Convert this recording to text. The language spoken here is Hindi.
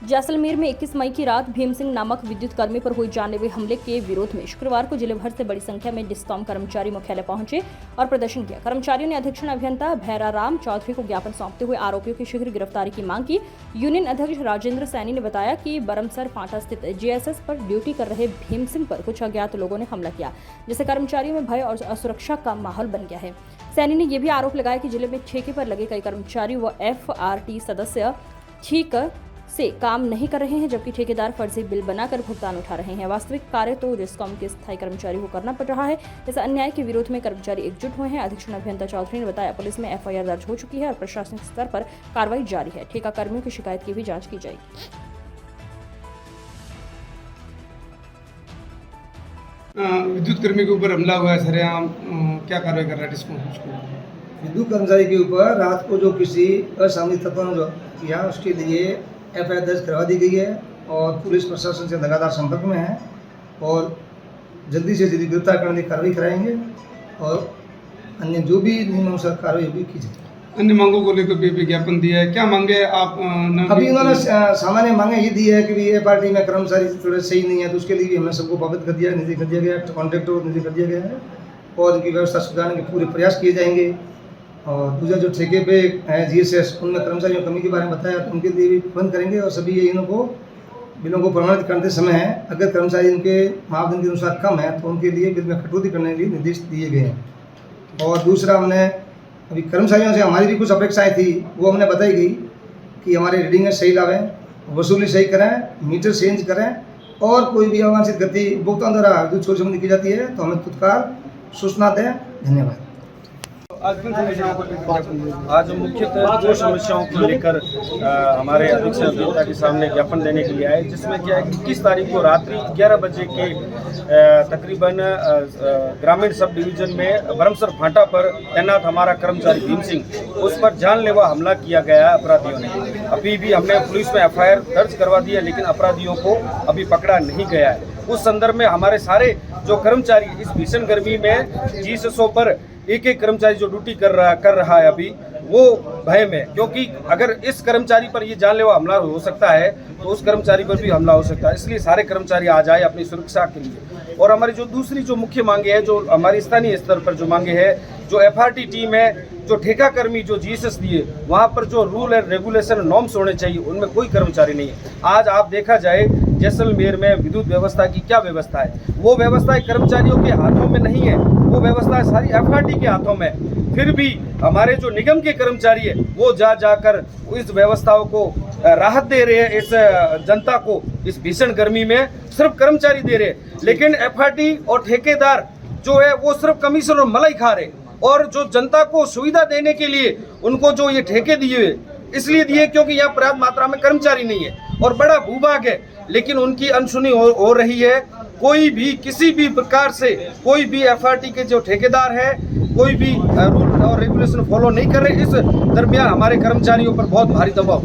जैसलमेर में 21 मई की रात भीम सिंह नामक विद्युत कर्मी पर हुए जानलेवा हमले के विरोध में शुक्रवार को जिले भर से बड़ी संख्या में डिस्कॉम कर्मचारी मुख्यालय पहुंचे और प्रदर्शन किया। कर्मचारियों ने अधीक्षण अभियंता भैराराम चौधरी को ज्ञापन सौंपते हुए आरोपियों की शीघ्र गिरफ्तारी की मांग की। यूनियन अध्यक्ष राजेंद्र सैनी ने बताया कि बरमसर फाटा स्थित जीएसएस पर ड्यूटी कर रहे भीम सिंह पर कुछ अज्ञात लोगों ने हमला किया, जिससे कर्मचारियों में भय और असुरक्षा का माहौल बन गया है। सैनी ने यह भी आरोप लगाया कि जिले में ठेके पर लगे कई कर्मचारी व FRT सदस्य ठीक से काम नहीं कर रहे हैं, जबकि ठेकेदार फर्जी बिल बनाकर भुगतान उठा रहे हैं। वास्तविक कार्य तो डिस्कॉम के स्थायी कर्मचारी को करना पड़ रहा है। इस अन्याय के विरोध में कर्मचारी एकजुट हुए हैं। अधीक्षण अभियंता चौधरी ने बताया, पुलिस में FIR दर्ज हो चुकी है और प्रशासनिक स्तर पर कार्रवाई जारी है। ठेका कर्मियों की शिकायत की भी जाँच की जाएगी। विद्युत कर्मी के ऊपर हमला हुआ है सरेआम, क्या कार्रवाई कर रहा है डिस्कॉम? विद्युत कर्मचारी के ऊपर रात को जो किसी असामाजिक तत्वों ने जो किया उसके लिए FIR दर्ज करवा दी गई है और पुलिस प्रशासन से लगातार संपर्क में है और जल्दी से जल्दी गिरफ्तार करने की कार्रवाई कराएंगे और अन्य जो भी नियमानुसार कार्रवाई होगी की जाएगी। अन्य मांगों को लेकर भी विज्ञापन दिया है, क्या मांगे आप? अभी उन्होंने सामान्य मांगे ये दी है कि भी FRT में कर्मचारी थोड़े सही नहीं है, तो उसके लिए भी हमने सबको पाबंद कर दिया है, निधि कर दिया गया है, कॉन्ट्रैक्ट को निधि कर दिया गया है और इनकी व्यवस्था सुधारने के पूरे प्रयास किए जाएंगे। और दूसरा जो ठेके पे है GSS, उनमें कर्मचारियों की कमी के बारे में बताया, तो उनके लिए भी बंद करेंगे और सभी इनों को बिलों को प्रमाणित करते समय है अगर कर्मचारी उनके मापदंड के अनुसार कम है तो उनके लिए बिल में कटौती करने के लिए निर्देश दिए गए हैं। और दूसरा हमने अभी कर्मचारियों से हमारी भी कुछ अपेक्षाएं थी, वो हमने बताई गई कि हमारे रीडिंग सही लावें, वसूली सही करें, मीटर चेंज करें और कोई भी अवांछित गति उपभोक्ताओं द्वारा विद्युत चोरी संबंधी की जाती है तो हमें तत्काल सूचना दें। धन्यवाद। आज मुख्यतः दो समस्याओं को लेकर हमारे अध्यक्ष अभियंता के सामने ज्ञापन देने के लिए आए, जिसमें क्या है 21 तारीख को रात्रि 11 बजे के तकरीबन ग्रामीण सब डिवीजन में बरमसर फाटा पर तैनात हमारा कर्मचारी भीम सिंह, उस पर जानलेवा हमला किया गया है अपराधियों ने। अभी भी हमने पुलिस में FIR दर्ज करवा दी है, लेकिन अपराधियों को अभी पकड़ा नहीं गया है। उस संदर्भ में हमारे सारे जो कर्मचारी इस भीषण गर्मी में GSSO पर एक कर्मचारी जो ड्यूटी कर रहा है अभी, वो भय में, क्योंकि अगर इस कर्मचारी पर ये जानलेवा हमला हो सकता है तो उस कर्मचारी पर भी हमला हो सकता है। इसलिए सारे कर्मचारी आ जाए अपनी सुरक्षा के लिए। और हमारी जो दूसरी जो मुख्य मांगे है, जो हमारी स्थानीय स्तर पर जो मांगे है, जो FRT टीम है, जो ठेका कर्मी जो GSS दिए, वहाँ पर जो रूल एंड रेगुलेशन नॉर्म्स होने चाहिए, उनमें कोई कर्मचारी नहीं है। आज आप देखा जाए जैसलमेर में विद्युत व्यवस्था की क्या व्यवस्था है, वो व्यवस्था कर्मचारियों के हाथों में नहीं है, वो व्यवस्था सारी FRT के हाथों में। फिर भी हमारे जो निगम के कर्मचारी है वो जाकर इस व्यवस्थाओं को राहत दे रहे हैं, इस जनता को इस भीषण गर्मी में सिर्फ कर्मचारी दे रहे हैं, लेकिन FRT और ठेकेदार जो है वो सिर्फ कमीशन और मलाई खा रहे। और जो जनता को सुविधा देने के लिए उनको जो ये ठेके दिए इसलिए दिए क्योंकि यहाँ पर्याप्त मात्रा में कर्मचारी नहीं है और बड़ा भूभाग है, लेकिन उनकी अनसुनी हो रही है। कोई भी किसी भी प्रकार से कोई भी FRT के जो ठेकेदार है कोई भी रूल और रेगुलेशन फॉलो नहीं कर रहे। इस दरमियान हमारे कर्मचारियों पर बहुत भारी दबाव